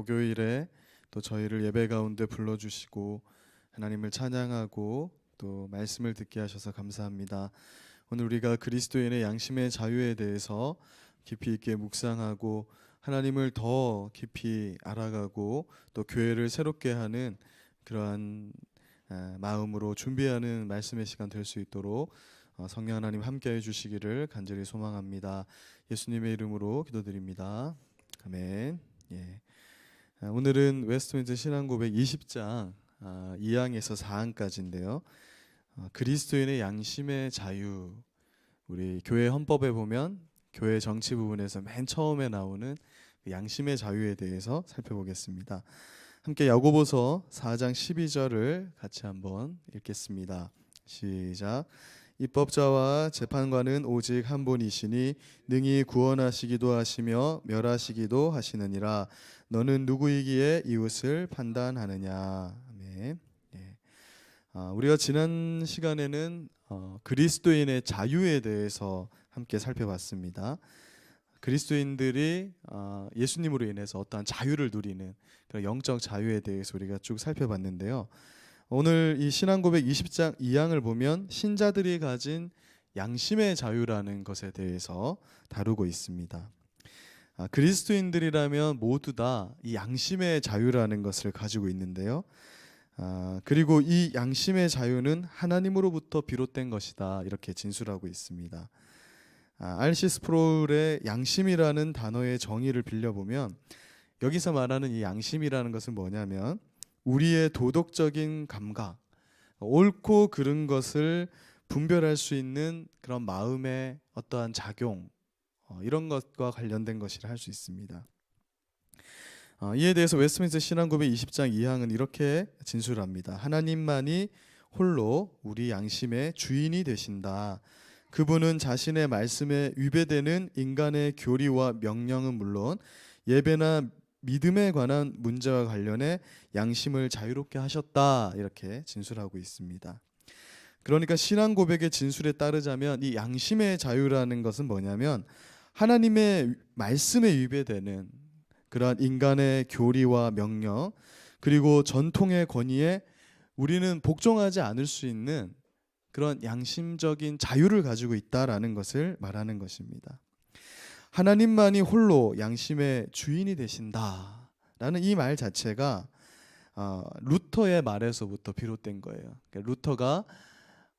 목요일에 또 저희를 예배 가운데 불러주시고 하나님을 찬양하고 또 말씀을 듣게 하셔서 감사합니다. 오늘 우리가 그리스도인의 양심의 자유에 대해서 깊이 있게 묵상하고 하나님을 더 깊이 알아가고 또 교회를 새롭게 하는 그러한 마음으로 준비하는 말씀의 시간 될 수 있도록 성령 하나님 함께해 주시기를 간절히 소망합니다. 예수님의 이름으로 기도드립니다. 아멘. 예. 오늘은 웨스트민스터 신앙고백 20장 2항에서 4항까지인데요. 그리스도인의 양심의 자유. 우리 교회 헌법에 보면 교회 정치 부분에서 맨 처음에 나오는 그 양심의 자유에 대해서 살펴보겠습니다. 함께 야고보서 4장 12절을 같이 한번 읽겠습니다. 시작. 입법자와 재판관은 오직 한 분이시니 능히 구원하시기도 하시며 멸하시기도 하시느니라. 너는 누구이기에 이웃을 판단하느냐. 아멘. 예. 우리가 지난 시간에는 그리스도인의 자유에 대해서 함께 살펴봤습니다. 그리스도인들이 예수님으로 인해서 어떠한 자유를 누리는 그런 영적 자유에 대해서 우리가 쭉 살펴봤는데요. 오늘 이 신앙고백 20장 2항을 보면 신자들이 가진 양심의 자유라는 것에 대해서 다루고 있습니다. 그리스도인들이라면 모두 다 이 양심의 자유라는 것을 가지고 있는데요. 그리고 이 양심의 자유는 하나님으로부터 비롯된 것이다, 이렇게 진술하고 있습니다. R.C. 스프롤의 양심이라는 단어의 정의를 빌려보면 여기서 말하는 이 양심이라는 것은 뭐냐면 우리의 도덕적인 감각, 옳고 그른 것을 분별할 수 있는 그런 마음의 어떠한 작용, 이런 것과 관련된 것이라 할 수 있습니다. 이에 대해서 웨스트민스터 신앙고백 20장 2항은 이렇게 진술합니다. 하나님만이 홀로 우리 양심의 주인이 되신다. 그분은 자신의 말씀에 위배되는 인간의 교리와 명령은 물론 예배나 믿음에 관한 문제와 관련해 양심을 자유롭게 하셨다, 이렇게 진술하고 있습니다. 그러니까 신앙 고백의 진술에 따르자면 이 양심의 자유라는 것은 뭐냐면 하나님의 말씀에 위배되는 그러한 인간의 교리와 명령 그리고 전통의 권위에 우리는 복종하지 않을 수 있는 그런 양심적인 자유를 가지고 있다라는 것을 말하는 것입니다. 하나님만이 홀로 양심의 주인이 되신다라는 이 말 자체가 루터의 말에서부터 비롯된 거예요. 그러니까 루터가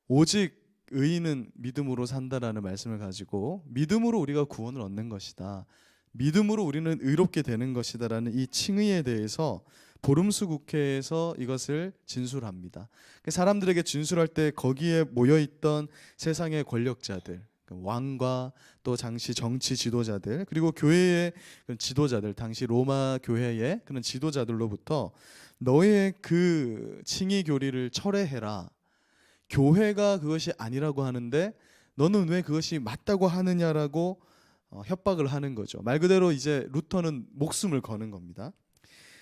오직 의인은 믿음으로 산다라는 말씀을 가지고 믿음으로 우리가 구원을 얻는 것이다, 믿음으로 우리는 의롭게 되는 것이다라는 이 칭의에 대해서 보름수 국회에서 이것을 진술합니다. 사람들에게 진술할 때 거기에 모여있던 세상의 권력자들, 왕과 또 당시 정치 지도자들 그리고 교회의 지도자들, 당시 로마 교회의 그런 지도자들로부터 너의 그 칭의 교리를 철회해라, 교회가 그것이 아니라고 하는데 너는 왜 그것이 맞다고 하느냐라고 협박을 하는 거죠. 말 그대로 이제 루터는 목숨을 거는 겁니다.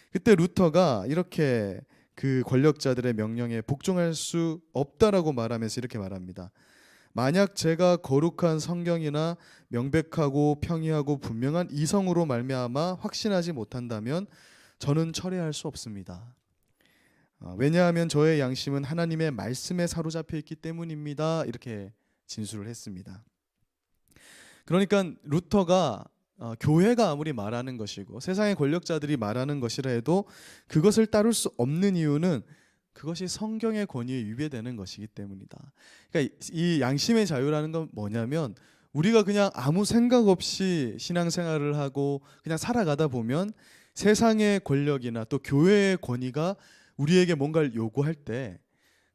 그때 루터가 이렇게 그 권력자들의 명령에 복종할 수 없다라고 말하면서 이렇게 말합니다. 만약 제가 거룩한 성경이나 명백하고 평이하고 분명한 이성으로 말미암아 확신하지 못한다면 저는 철회할 수 없습니다. 왜냐하면 저의 양심은 하나님의 말씀에 사로잡혀 있기 때문입니다, 이렇게 진술을 했습니다. 그러니까 루터가 교회가 아무리 말하는 것이고 세상의 권력자들이 말하는 것이라 해도 그것을 따를 수 없는 이유는 그것이 성경의 권위에 위배되는 것이기 때문이다. 그러니까 이 양심의 자유라는 건 뭐냐면 우리가 그냥 아무 생각 없이 신앙생활을 하고 그냥 살아가다 보면 세상의 권력이나 또 교회의 권위가 우리에게 뭔가를 요구할 때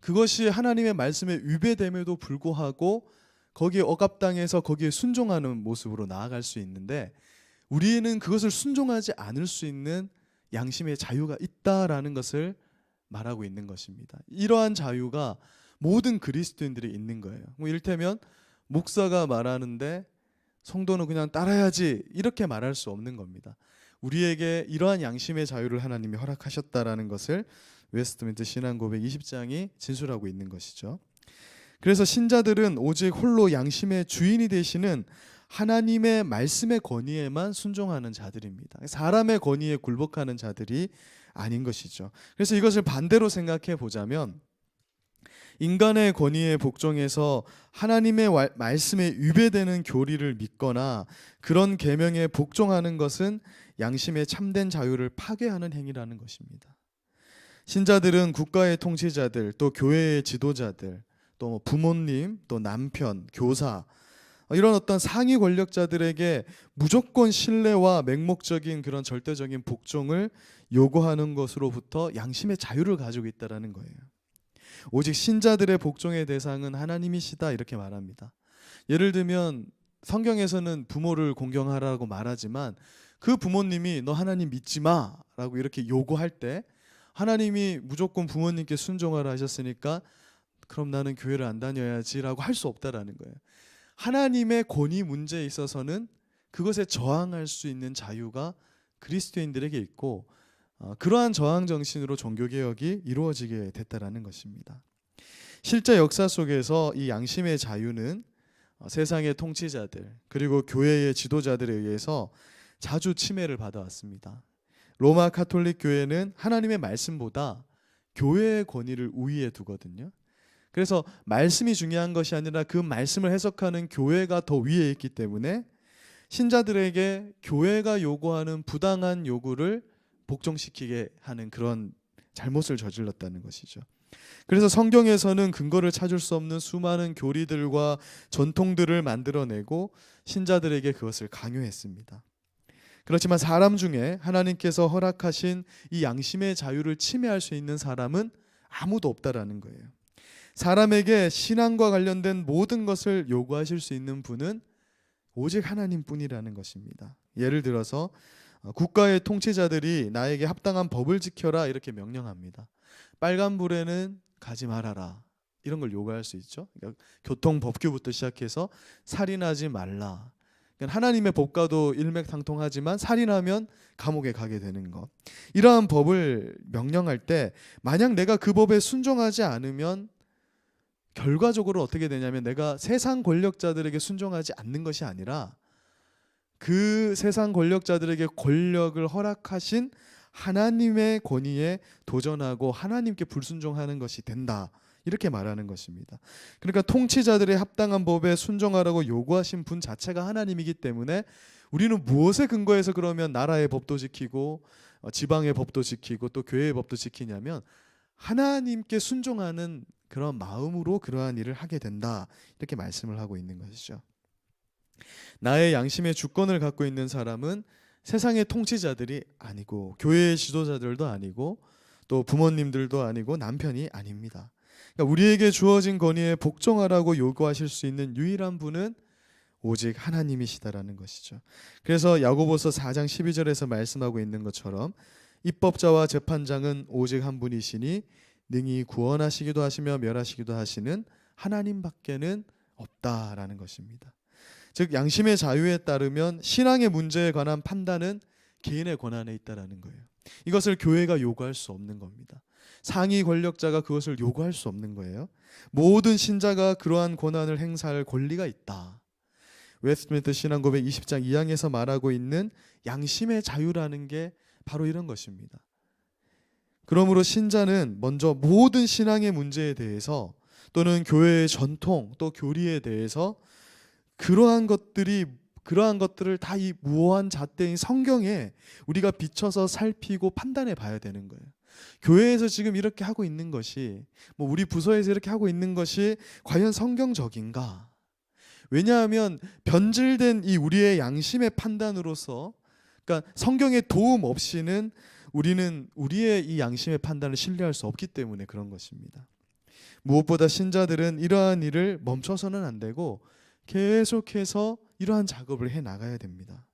그것이 하나님의 말씀에 위배됨에도 불구하고 거기에 억압당해서 거기에 순종하는 모습으로 나아갈 수 있는데 우리는 그것을 순종하지 않을 수 있는 양심의 자유가 있다라는 것을 말하고 있는 것입니다. 이러한 자유가 모든 그리스도인들이 있는 거예요. 이를테면 목사가 말하는데 성도는 그냥 따라야지, 이렇게 말할 수 없는 겁니다. 우리에게 이러한 양심의 자유를 하나님이 허락하셨다라는 것을 웨스트민스터 신앙고백 20장이 진술하고 있는 것이죠. 그래서 신자들은 오직 홀로 양심의 주인이 되시는 하나님의 말씀의 권위에만 순종하는 자들입니다. 사람의 권위에 굴복하는 자들이 아닌 것이죠. 그래서 이것을 반대로 생각해 보자면 인간의 권위에 복종해서 하나님의 말씀에 위배되는 교리를 믿거나 그런 계명에 복종하는 것은 양심의 참된 자유를 파괴하는 행위라는 것입니다. 신자들은 국가의 통치자들, 또 교회의 지도자들, 또 부모님, 또 남편, 교사 이런 어떤 상위 권력자들에게 무조건 신뢰와 맹목적인 그런 절대적인 복종을 요구하는 것으로부터 양심의 자유를 가지고 있다라는 거예요. 오직 신자들의 복종의 대상은 하나님이시다 이렇게 말합니다. 예를 들면 성경에서는 부모를 공경하라고 말하지만 그 부모님이 너 하나님 믿지 마라고 이렇게 요구할 때 하나님이 무조건 부모님께 순종하라 하셨으니까 그럼 나는 교회를 안 다녀야지라고 할 수 없다라는 거예요. 하나님의 권위 문제에 있어서는 그것에 저항할 수 있는 자유가 그리스도인들에게 있고 그러한 저항 정신으로 종교개혁이 이루어지게 됐다라는 것입니다. 실제 역사 속에서 이 양심의 자유는 세상의 통치자들 그리고 교회의 지도자들에 의해서 자주 침해를 받아왔습니다. 로마 가톨릭 교회는 하나님의 말씀보다 교회의 권위를 우위에 두거든요. 그래서 말씀이 중요한 것이 아니라 그 말씀을 해석하는 교회가 더 위에 있기 때문에 신자들에게 교회가 요구하는 부당한 요구를 복종시키게 하는 그런 잘못을 저질렀다는 것이죠. 그래서 성경에서는 근거를 찾을 수 없는 수많은 교리들과 전통들을 만들어내고 신자들에게 그것을 강요했습니다. 그렇지만 사람 중에 하나님께서 허락하신 이 양심의 자유를 침해할 수 있는 사람은 아무도 없다라는 거예요. 사람에게 신앙과 관련된 모든 것을 요구하실 수 있는 분은 오직 하나님뿐이라는 것입니다. 예를 들어서 국가의 통치자들이 나에게 합당한 법을 지켜라 이렇게 명령합니다. 빨간불에는 가지 말아라 이런 걸 요구할 수 있죠. 그러니까 교통법규부터 시작해서 살인하지 말라. 그러니까 하나님의 법과도 일맥상통하지만 살인하면 감옥에 가게 되는 것. 이러한 법을 명령할 때 만약 내가 그 법에 순종하지 않으면 결과적으로 어떻게 되냐면 내가 세상 권력자들에게 순종하지 않는 것이 아니라 그 세상 권력자들에게 권력을 허락하신 하나님의 권위에 도전하고 하나님께 불순종하는 것이 된다. 이렇게 말하는 것입니다. 그러니까 통치자들의 합당한 법에 순종하라고 요구하신 분 자체가 하나님이기 때문에 우리는 무엇에 근거해서 그러면 나라의 법도 지키고 지방의 법도 지키고 또 교회의 법도 지키냐면 하나님께 순종하는 그런 마음으로 그러한 일을 하게 된다. 이렇게 말씀을 하고 있는 것이죠. 나의 양심의 주권을 갖고 있는 사람은 세상의 통치자들이 아니고 교회의 지도자들도 아니고 또 부모님들도 아니고 남편이 아닙니다. 그러니까 우리에게 주어진 권위에 복종하라고 요구하실 수 있는 유일한 분은 오직 하나님이시다라는 것이죠. 그래서 야고보서 4장 12절에서 말씀하고 있는 것처럼 입법자와 재판장은 오직 한 분이시니 능히 구원하시기도 하시며 멸하시기도 하시는 하나님밖에는 없다라는 것입니다. 즉 양심의 자유에 따르면 신앙의 문제에 관한 판단은 개인의 권한에 있다라는 거예요. 이것을 교회가 요구할 수 없는 겁니다. 상위 권력자가 그것을 요구할 수 없는 거예요. 모든 신자가 그러한 권한을 행사할 권리가 있다. 웨스트민스터 신앙고백 20장 2항에서 말하고 있는 양심의 자유라는 게 바로 이런 것입니다. 그러므로 신자는 먼저 모든 신앙의 문제에 대해서 또는 교회의 전통 또 교리에 대해서 그러한 것들을 다 이 무한 잣대인 성경에 우리가 비춰서 살피고 판단해 봐야 되는 거예요. 교회에서 지금 이렇게 하고 있는 것이 우리 부서에서 이렇게 하고 있는 것이 과연 성경적인가? 왜냐하면 변질된 이 우리의 양심의 판단으로서 그러니까 성경의 도움 없이는 우리는 우리의 이 양심의 판단을 신뢰할 수 없기 때문에 그런 것입니다. 무엇보다 신자들은 이러한 일을 멈춰서는 안 되고 계속해서 이러한 작업을 해 나가야 됩니다.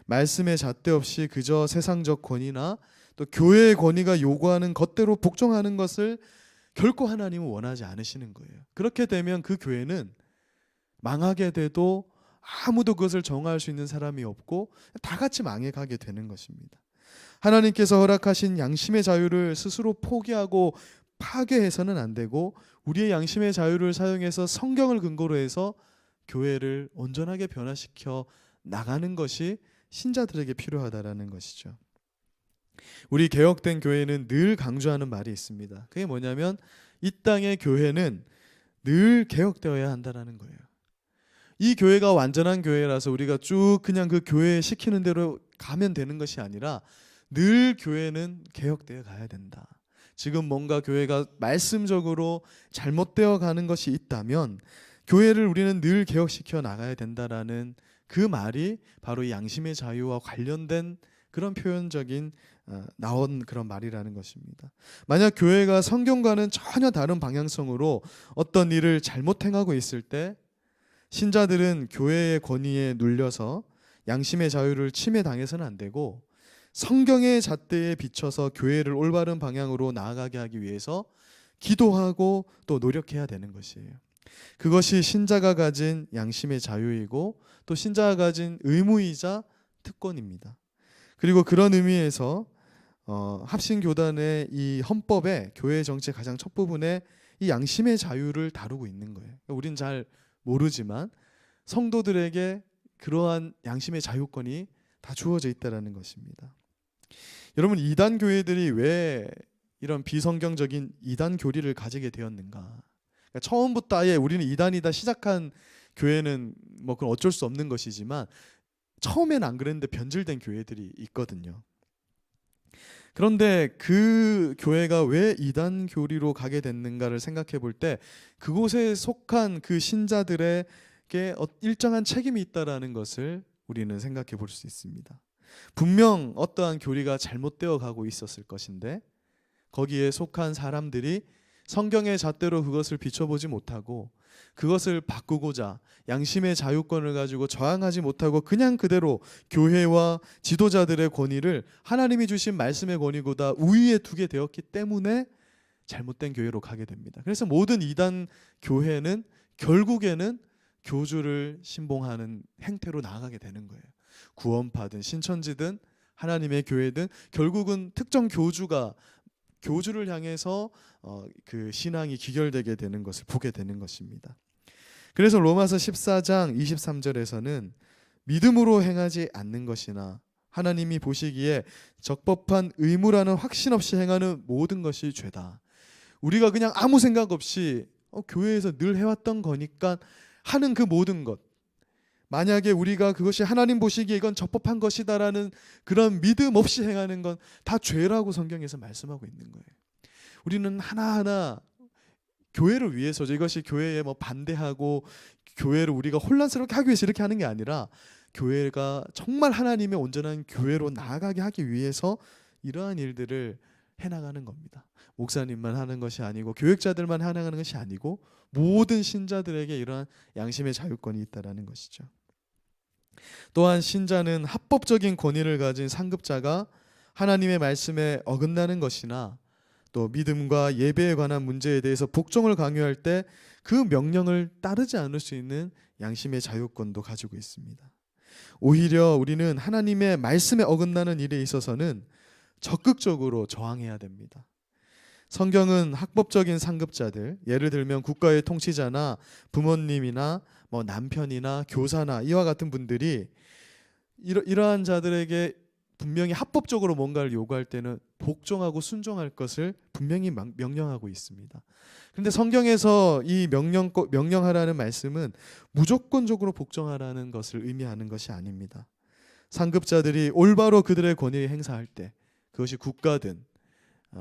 말씀의 잣대 없이 그저 세상적 권위나 또 교회의 권위가 요구하는 것대로 복종하는 것을 결코 하나님은 원하지 않으시는 거예요. 그렇게 되면 그 교회는 망하게 돼도 아무도 그것을 정할 수 있는 사람이 없고 다 같이 망해가게 되는 것입니다. 하나님께서 허락하신 양심의 자유를 스스로 포기하고 파괴해서는 안 되고 우리의 양심의 자유를 사용해서 성경을 근거로 해서 교회를 온전하게 변화시켜 나가는 것이 신자들에게 필요하다라는 것이죠. 우리 개혁된 교회는 늘 강조하는 말이 있습니다. 그게 뭐냐면 이 땅의 교회는 늘 개혁되어야 한다라는 거예요. 이 교회가 완전한 교회라서 우리가 쭉 그냥 그 교회 시키는 대로 가면 되는 것이 아니라 늘 교회는 개혁되어 가야 된다. 지금 뭔가 교회가 말씀적으로 잘못되어 가는 것이 있다면 교회를 우리는 늘 개혁시켜 나가야 된다라는 그 말이 바로 이 양심의 자유와 관련된 그런 표현적인 나온 그런 말이라는 것입니다. 만약 교회가 성경과는 전혀 다른 방향성으로 어떤 일을 잘못 행하고 있을 때 신자들은 교회의 권위에 눌려서 양심의 자유를 침해당해서는 안 되고 성경의 잣대에 비춰서 교회를 올바른 방향으로 나아가게 하기 위해서 기도하고 또 노력해야 되는 것이에요. 그것이 신자가 가진 양심의 자유이고 또 신자가 가진 의무이자 특권입니다. 그리고 그런 의미에서 합신교단의 이 헌법의 교회 정치 가장 첫 부분에 이 양심의 자유를 다루고 있는 거예요. 우린 잘 모르지만 성도들에게 그러한 양심의 자유권이 다 주어져 있다는 것입니다. 여러분, 이단 교회들이 왜 이런 비성경적인 이단 교리를 가지게 되었는가? 그러니까 처음부터 아예 우리는 이단이다 시작한 교회는 뭐 그건 어쩔 수 없는 것이지만 처음엔 안 그랬는데 변질된 교회들이 있거든요. 그런데 그 교회가 왜 이단 교리로 가게 됐는가를 생각해 볼 때 그곳에 속한 그 신자들에게 일정한 책임이 있다라는 것을 우리는 생각해 볼 수 있습니다. 분명 어떠한 교리가 잘못되어 가고 있었을 것인데 거기에 속한 사람들이 성경의 잣대로 그것을 비춰보지 못하고 그것을 바꾸고자 양심의 자유권을 가지고 저항하지 못하고 그냥 그대로 교회와 지도자들의 권위를 하나님이 주신 말씀의 권위보다 우위에 두게 되었기 때문에 잘못된 교회로 가게 됩니다. 그래서 모든 이단 교회는 결국에는 교주를 신봉하는 행태로 나아가게 되는 거예요. 구원파든 신천지든 하나님의 교회든 결국은 특정 교주를 향해서 그 신앙이 기결되게 되는 것을 보게 되는 것입니다. 그래서 로마서 14장 23절에서는 믿음으로 행하지 않는 것이나 하나님이 보시기에 적법한 의무라는 확신 없이 행하는 모든 것이 죄다. 우리가 그냥 아무 생각 없이 교회에서 늘 해왔던 거니까 하는 그 모든 것, 만약에 우리가 그것이 하나님 보시기에 이건 적법한 것이다라는 그런 믿음 없이 행하는 건 다 죄라고 성경에서 말씀하고 있는 거예요. 우리는 하나하나 교회를 위해서죠. 이것이 교회에 뭐 반대하고 교회를 우리가 혼란스럽게 하기 위해서 이렇게 하는 게 아니라 교회가 정말 하나님의 온전한 교회로 나아가게 하기 위해서 이러한 일들을 해나가는 겁니다. 목사님만 하는 것이 아니고 교역자들만 해나가는 것이 아니고 모든 신자들에게 이러한 양심의 자유권이 있다라는 것이죠. 또한 신자는 합법적인 권위를 가진 상급자가 하나님의 말씀에 어긋나는 것이나 또 믿음과 예배에 관한 문제에 대해서 복종을 강요할 때 그 명령을 따르지 않을 수 있는 양심의 자유권도 가지고 있습니다. 오히려 우리는 하나님의 말씀에 어긋나는 일에 있어서는 적극적으로 저항해야 됩니다. 성경은 합법적인 상급자들, 예를 들면 국가의 통치자나 부모님이나 뭐 남편이나 교사나 이와 같은 분들이 이러한 자들에게 분명히 합법적으로 뭔가를 요구할 때는 복종하고 순종할 것을 분명히 명령하고 있습니다. 그런데 성경에서 이 명령하라는 말씀은 무조건적으로 복종하라는 것을 의미하는 것이 아닙니다. 상급자들이 올바로 그들의 권위를 행사할 때 그것이 국가든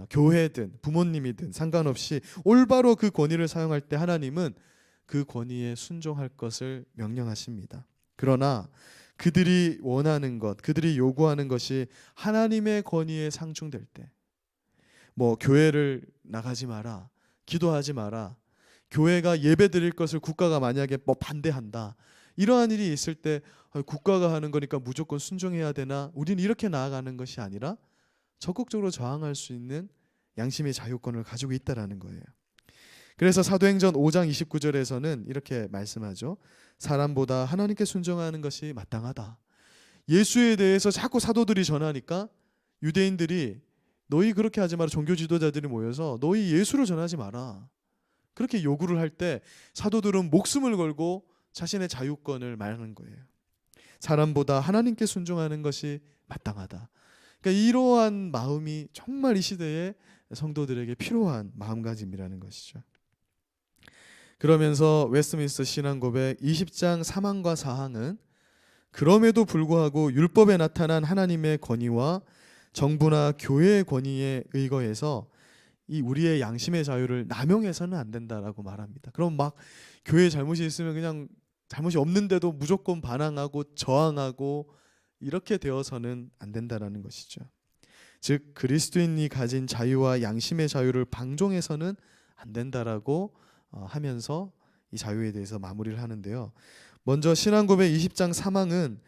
교회든 부모님이든 상관없이 올바로 그 권위를 사용할 때 하나님은 그 권위에 순종할 것을 명령하십니다. 그러나 그들이 원하는 것, 그들이 요구하는 것이 하나님의 권위에 상충될 때, 뭐 교회를 나가지 마라, 기도하지 마라, 교회가 예배 드릴 것을 국가가 만약에 뭐 반대한다, 이러한 일이 있을 때 국가가 하는 거니까 무조건 순종해야 되나? 우리는 이렇게 나아가는 것이 아니라 적극적으로 저항할 수 있는 양심의 자유권을 가지고 있다라는 거예요. 그래서 사도행전 5장 29절에서는 이렇게 말씀하죠. 사람보다 하나님께 순종하는 것이 마땅하다. 예수에 대해서 자꾸 사도들이 전하니까 유대인들이 너희 그렇게 하지 마라. 종교 지도자들이 모여서 너희 예수를 전하지 마라. 그렇게 요구를 할 때 사도들은 목숨을 걸고 자신의 자유권을 말하는 거예요. 사람보다 하나님께 순종하는 것이 마땅하다. 그러니까 이러한 마음이 정말 이 시대의 성도들에게 필요한 마음가짐이라는 것이죠. 그러면서 웨스트민스터 신앙고백 20장 3항과 4항은 그럼에도 불구하고 율법에 나타난 하나님의 권위와 정부나 교회의 권위에 의거해서 이 우리의 양심의 자유를 남용해서는 안 된다라고 말합니다. 그럼 막 교회에 잘못이 있으면 그냥 잘못이 없는데도 무조건 반항하고 저항하고 이렇게 되어서는 안 된다라는 것이죠. 즉 그리스도인이 가진 자유와 양심의 자유를 방종해서는 안 된다라고 하면서 이 자유에 대해서 마무리를 하는데요. 먼저 신앙고백 20장 3항은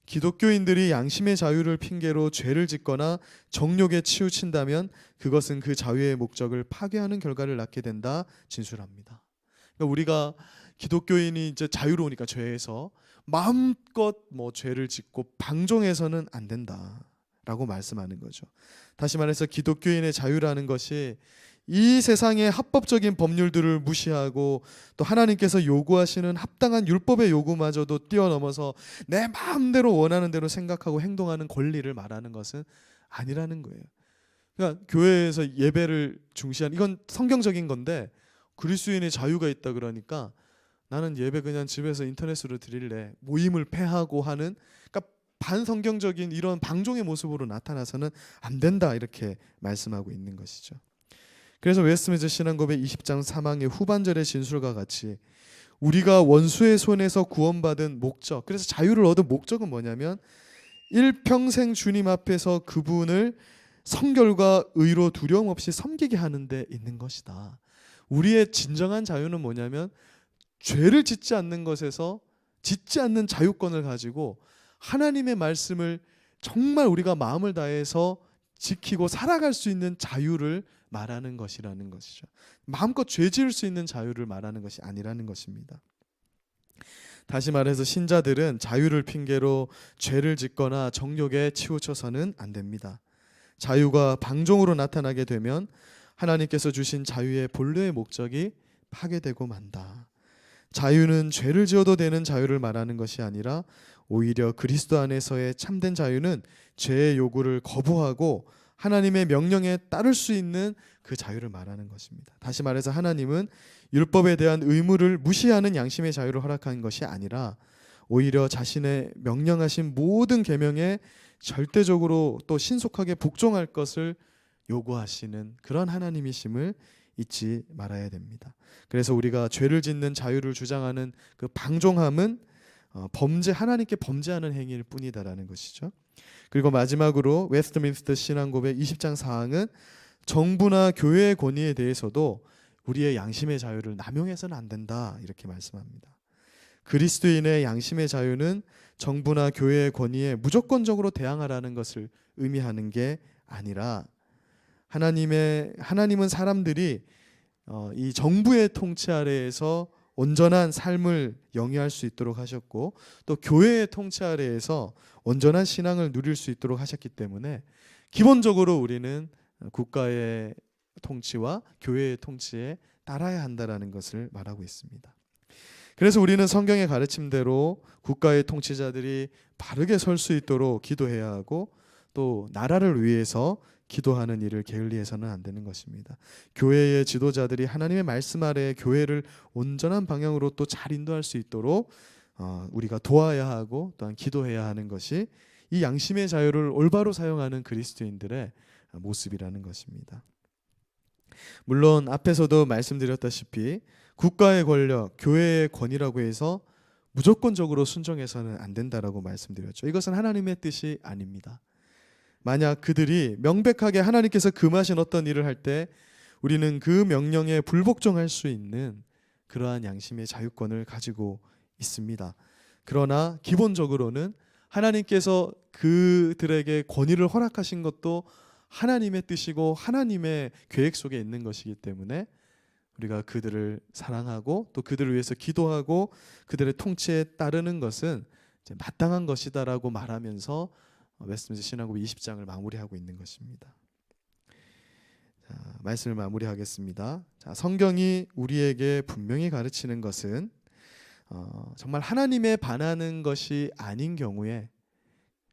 기독교인들이 양심의 자유를 핑계로 죄를 짓거나 정욕에 치우친다면 그것은 그 자유의 목적을 파괴하는 결과를 낳게 된다 진술합니다. 그러니까 우리가 기독교인이 이제 자유로우니까 죄에서 마음껏 죄를 짓고 방종해서는 안 된다라고 말씀하는 거죠. 다시 말해서 기독교인의 자유라는 것이 이 세상의 합법적인 법률들을 무시하고 또 하나님께서 요구하시는 합당한 율법의 요구마저도 뛰어넘어서 내 마음대로 원하는 대로 생각하고 행동하는 권리를 말하는 것은 아니라는 거예요. 그러니까 교회에서 예배를 중시하는 이건 성경적인 건데 그리스도인의 자유가 있다 그러니까 나는 예배 그냥 집에서 인터넷으로 드릴래 모임을 폐하고 하는 그러니까 반성경적인 이런 방종의 모습으로 나타나서는 안 된다 이렇게 말씀하고 있는 것이죠. 그래서 웨스트민스터 신앙고백 20장 3항의 후반절의 진술과 같이 우리가 원수의 손에서 구원받은 목적, 그래서 자유를 얻은 목적은 뭐냐면 일평생 주님 앞에서 그분을 성결과 의로 두려움 없이 섬기게 하는 데 있는 것이다. 우리의 진정한 자유는 뭐냐면 죄를 짓지 않는 것에서 짓지 않는 자유권을 가지고 하나님의 말씀을 정말 우리가 마음을 다해서 지키고 살아갈 수 있는 자유를 말하는 것이라는 것이죠. 마음껏 죄 지을 수 있는 자유를 말하는 것이 아니라는 것입니다. 다시 말해서 신자들은 자유를 핑계로 죄를 짓거나 정욕에 치우쳐서는 안 됩니다. 자유가 방종으로 나타나게 되면 하나님께서 주신 자유의 본래의 목적이 파괴되고 만다. 자유는 죄를 지어도 되는 자유를 말하는 것이 아니라 오히려 그리스도 안에서의 참된 자유는 죄의 요구를 거부하고 하나님의 명령에 따를 수 있는 그 자유를 말하는 것입니다. 다시 말해서 하나님은 율법에 대한 의무를 무시하는 양심의 자유를 허락한 것이 아니라 오히려 자신의 명령하신 모든 계명에 절대적으로 또 신속하게 복종할 것을 요구하시는 그런 하나님이심을 잊지 말아야 됩니다. 그래서 우리가 죄를 짓는 자유를 주장하는 그 방종함은 하나님께 범죄하는 행위일 뿐이다라는 것이죠. 그리고 마지막으로 웨스트민스터 신앙고백 20장 4항은 정부나 교회의 권위에 대해서도 우리의 양심의 자유를 남용해서는 안 된다 이렇게 말씀합니다. 그리스도인의 양심의 자유는 정부나 교회의 권위에 무조건적으로 대항하라는 것을 의미하는 게 아니라 하나님은 사람들이 이 정부의 통치 아래에서 온전한 삶을 영위할 수 있도록 하셨고 또 교회의 통치 아래에서 온전한 신앙을 누릴 수 있도록 하셨기 때문에 기본적으로 우리는 국가의 통치와 교회의 통치에 따라야 한다라는 것을 말하고 있습니다. 그래서 우리는 성경의 가르침대로 국가의 통치자들이 바르게 설 수 있도록 기도해야 하고 또 나라를 위해서 기도하는 일을 게을리해서는 안 되는 것입니다. 교회의 지도자들이 하나님의 말씀 아래 교회를 온전한 방향으로 또 잘 인도할 수 있도록 우리가 도와야 하고 또한 기도해야 하는 것이 이 양심의 자유를 올바로 사용하는 그리스도인들의 모습이라는 것입니다. 물론 앞에서도 말씀드렸다시피 국가의 권력, 교회의 권위라고 해서 무조건적으로 순종해서는 안 된다라고 말씀드렸죠. 이것은 하나님의 뜻이 아닙니다. 만약 그들이 명백하게 하나님께서 금하신 어떤 일을 할 때 우리는 그 명령에 불복종할 수 있는 그러한 양심의 자유권을 가지고 있습니다. 그러나 기본적으로는 하나님께서 그들에게 권위를 허락하신 것도 하나님의 뜻이고 하나님의 계획 속에 있는 것이기 때문에 우리가 그들을 사랑하고 또 그들을 위해서 기도하고 그들의 통치에 따르는 것은 이제 마땅한 것이다라고 말하면서 웨스트민스터 신앙고백 20장을 마무리하고 있는 것입니다. 자, 말씀을 마무리하겠습니다. 자, 성경이 우리에게 분명히 가르치는 것은 정말 하나님에 반하는 것이 아닌 경우에,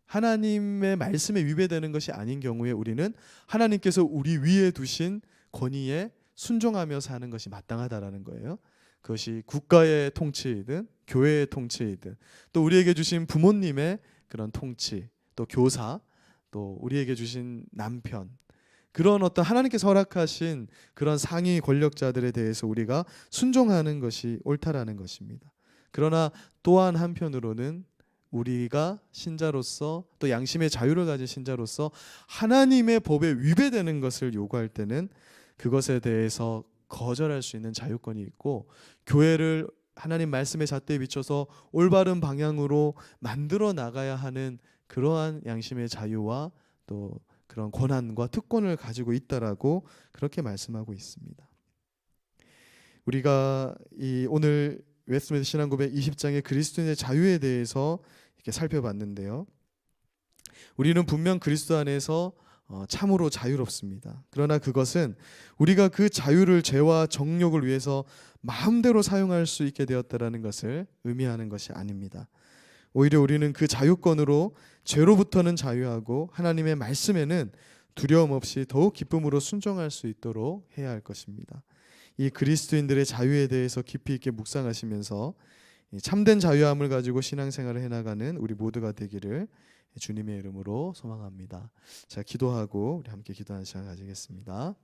하나님의 말씀에 위배되는 것이 아닌 경우에 우리는 하나님께서 우리 위에 두신 권위에 순종하며 사는 것이 마땅하다라는 거예요. 그것이 국가의 통치이든 교회의 통치이든 또 우리에게 주신 부모님의 그런 통치, 또 교사, 또 우리에게 주신 남편, 그런 어떤 하나님께서 허락하신 그런 상위 권력자들에 대해서 우리가 순종하는 것이 옳다라는 것입니다. 그러나 또한 한편으로는 우리가 신자로서 또 양심의 자유를 가진 신자로서 하나님의 법에 위배되는 것을 요구할 때는 그것에 대해서 거절할 수 있는 자유권이 있고, 교회를 하나님 말씀의 잣대에 비춰서 올바른 방향으로 만들어 나가야 하는 그러한 양심의 자유와 또 그런 권한과 특권을 가지고 있다라고 그렇게 말씀하고 있습니다. 우리가 이 오늘 웨스트민스터 신앙고백 20장의 그리스도인의 자유에 대해서 이렇게 살펴봤는데요. 우리는 분명 그리스도 안에서 참으로 자유롭습니다. 그러나 그것은 우리가 그 자유를 죄와 정욕을 위해서 마음대로 사용할 수 있게 되었다라는 것을 의미하는 것이 아닙니다. 오히려 우리는 그 자유권으로 죄로부터는 자유하고 하나님의 말씀에는 두려움 없이 더욱 기쁨으로 순종할 수 있도록 해야 할 것입니다. 이 그리스도인들의 자유에 대해서 깊이 있게 묵상하시면서 참된 자유함을 가지고 신앙생활을 해나가는 우리 모두가 되기를 주님의 이름으로 소망합니다. 자, 기도하고 우리 함께 기도하는 시간 가지겠습니다.